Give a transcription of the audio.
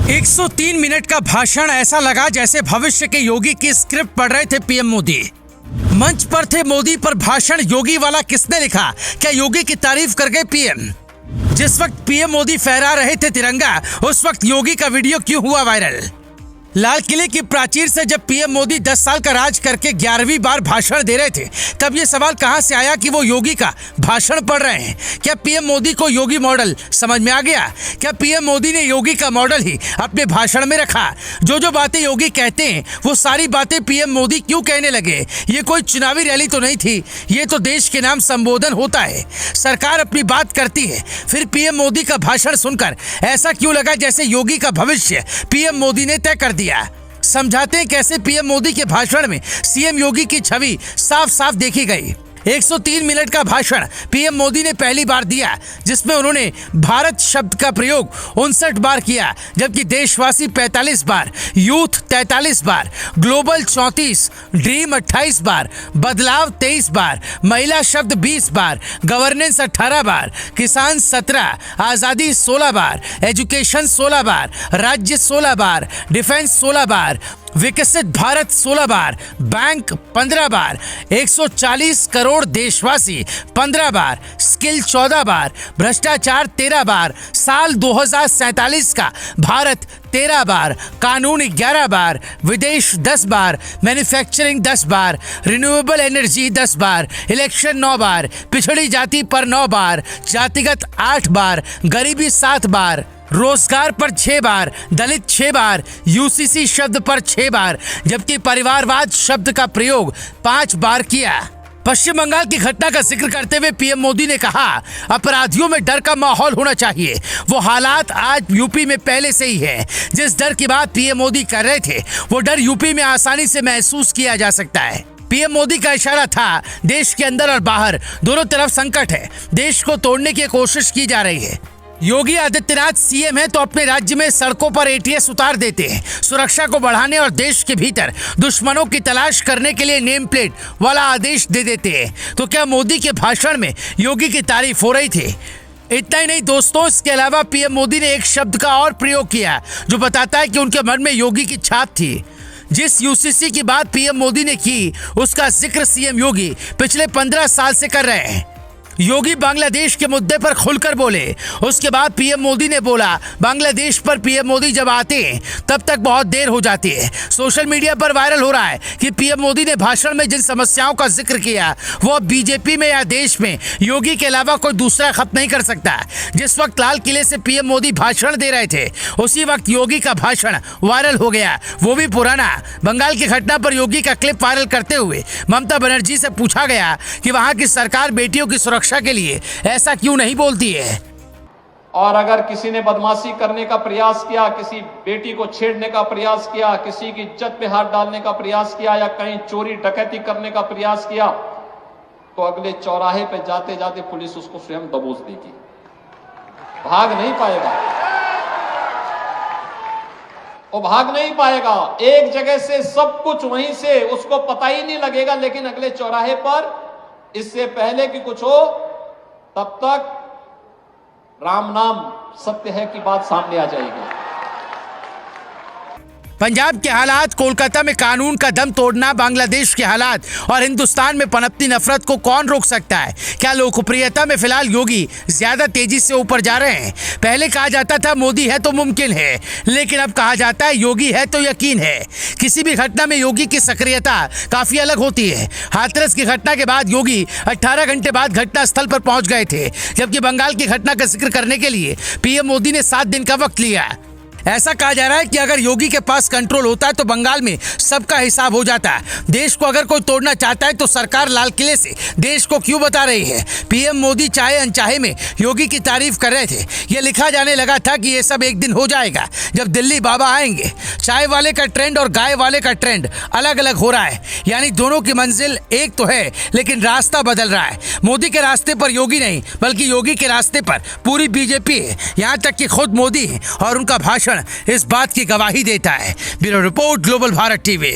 103 minute का भाषण ऐसा लगा जैसे भविष्य के योगी की स्क्रिप्ट पढ़ रहे थे पीएम मोदी। मंच पर थे मोदी पर भाषण योगी वाला किसने लिखा? क्या योगी की तारीफ कर गए पीएम? जिस वक्त पीएम मोदी फहरा रहे थे तिरंगा, उस वक्त योगी का वीडियो क्यों हुआ वायरल? लाल किले की प्राचीर से जब पीएम मोदी 10 साल का राज करके 11वीं बार भाषण दे रहे थे, तब ये सवाल कहां से आया कि वो योगी का भाषण पढ़ रहे हैं? क्या पीएम मोदी को योगी मॉडल समझ में आ गया? क्या पीएम मोदी ने योगी का मॉडल ही अपने भाषण में रखा? जो बातें योगी कहते हैं वो सारी बातें पीएम मोदी क्यों कहने लगे? ये कोई चुनावी रैली तो नहीं थी, ये तो देश के नाम संबोधन होता है। सरकार अपनी बात करती है, फिर पीएम मोदी का भाषण सुनकर ऐसा क्यों लगा जैसे योगी का भविष्य पीएम मोदी ने तय कर दिया? समझाते हैं कैसे पीएम मोदी के भाषण में सीएम योगी की छवि साफ साफ देखी गई। 103 मिनट का भाषण पीएम मोदी ने पहली बार दिया, जिसमें उन्होंने भारत शब्द का प्रयोग 59 बार किया, जबकि देशवासी 45 बार, यूथ 43 बार, ग्लोबल 34, ड्रीम 28 बार, बदलाव 23 बार, महिला शब्द 20 बार, गवर्नेंस 18 बार, किसान 17, आजादी 16 बार, एजुकेशन 16 बार, राज्य 16 बार, डिफेंस 16 बार, विकसित भारत 16 बार, बैंक 15 बार, 140 करोड़ देशवासी 15 बार, स्किल 14 बार, भ्रष्टाचार 13 बार, साल 2047 का भारत 13 बार, कानून 11 बार, विदेश 10 बार, मैन्युफैक्चरिंग 10 बार, रिन्यूएबल एनर्जी 10 बार, इलेक्शन 9 बार, पिछड़ी जाति पर 9 बार, जातिगत 8 बार, गरीबी 7 बार, रोजगार पर 6 बार, दलित 6 बार, यूसीसी शब्द पर 6 बार, जबकि परिवारवाद शब्द का प्रयोग 5 बार किया। पश्चिम बंगाल की घटना का जिक्र करते हुए पीएम मोदी ने कहा, अपराधियों में डर का माहौल होना चाहिए। वो हालात आज यूपी में पहले से ही है। जिस डर की बात पीएम मोदी कर रहे थे, वो डर यूपी में आसानी से महसूस किया जा सकता है। पीएम मोदी का इशारा था, देश के अंदर और बाहर दोनों तरफ संकट है, देश को तोड़ने की कोशिश की जा रही है। योगी आदित्यनाथ सीएम है तो अपने राज्य में सड़कों पर एटीएस उतार देते हैं, सुरक्षा को बढ़ाने और देश के भीतर दुश्मनों की तलाश करने के लिए नेम प्लेट वाला आदेश दे देते हैं। तो क्या मोदी के भाषण में योगी की तारीफ हो रही थी? इतना ही नहीं दोस्तों, इसके अलावा पीएम मोदी ने एक शब्द का और प्रयोग किया जो बताता है कि उनके मन में योगी की छाप थी। जिस यूसीसी की बात पीएम मोदी ने की, उसका जिक्र सीएम योगी पिछले 15 साल से कर रहे हैं। योगी बांग्लादेश के मुद्दे पर खुलकर बोले, उसके बाद पीएम मोदी ने बोला, बांग्लादेश पर पीएम मोदी जब आते हैं तब तक बहुत देर हो जाती है। सोशल मीडिया पर वायरल हो रहा है कि पीएम मोदी ने भाषण में जिन समस्याओं का जिक्र किया वो अब बीजेपी में या देश में योगी के अलावा कोई दूसरा खत्म नहीं कर सकता। जिस वक्त लाल किले से पीएम मोदी भाषण दे रहे थे, उसी वक्त योगी का भाषण वायरल हो गया, वो भी पुराना। बंगाल की घटना पर योगी का क्लिप वायरल करते हुए ममता बनर्जी से पूछा गया कि वहां की सरकार बेटियों की सुरक्षा के लिए ऐसा क्यों नहीं बोलती है। और अगर किसी ने बदमाशी करने का प्रयास किया, किसी बेटी को छेड़ने का प्रयास किया, किसी की इज्जत पे हाथ डालने का प्रयास किया या कहीं चोरी डकैती करने का प्रयास किया, तो अगले चौराहे पे जाते जाते पुलिस उसको स्वयं दबोच देगी, भाग नहीं पाएगा। वो भाग नहीं पाएगा। एक जगह से सब कुछ वहीं से उसको पता ही नहीं लगेगा, लेकिन अगले चौराहे पर इससे पहले कि कुछ हो तब तक राम नाम सत्य है की बात सामने आ जाएगी। पंजाब के हालात, कोलकाता में कानून का दम तोड़ना, बांग्लादेश के हालात और हिंदुस्तान में पनपती नफरत को कौन रोक सकता है? क्या लोकप्रियता में फिलहाल योगी ज्यादा तेजी से ऊपर जा रहे हैं? पहले कहा जाता था मोदी है तो मुमकिन है, लेकिन अब कहा जाता है योगी है तो यकीन है। किसी भी घटना में योगी की सक्रियता काफी अलग होती है। हाथरस की घटना के बाद योगी 18 घंटे बाद घटना स्थल पर पहुंच गए थे, जबकि बंगाल की घटना का जिक्र करने के लिए पीएम मोदी ने 7 दिन का वक्त लिया। ऐसा कहा जा रहा है कि अगर योगी के पास कंट्रोल होता है तो बंगाल में सबका हिसाब हो जाता है। देश को अगर कोई तोड़ना चाहता है तो सरकार लाल किले से देश को क्यों बता रही है? पीएम मोदी चाहे अनचाहे में योगी की तारीफ कर रहे थे। यह लिखा जाने लगा था कि ये सब एक दिन हो जाएगा जब दिल्ली बाबा आएंगे। चाय वाले का ट्रेंड और गाय वाले का ट्रेंड अलग अलग हो रहा है, यानी दोनों की मंजिल एक तो है लेकिन रास्ता बदल रहा है। मोदी के रास्ते पर योगी नहीं, बल्कि योगी के रास्ते पर पूरी बीजेपी है। यहाँ तक कि खुद मोदी है और उनका भाषण इस बात की गवाही देता है। Bureau report, global Bharat TV.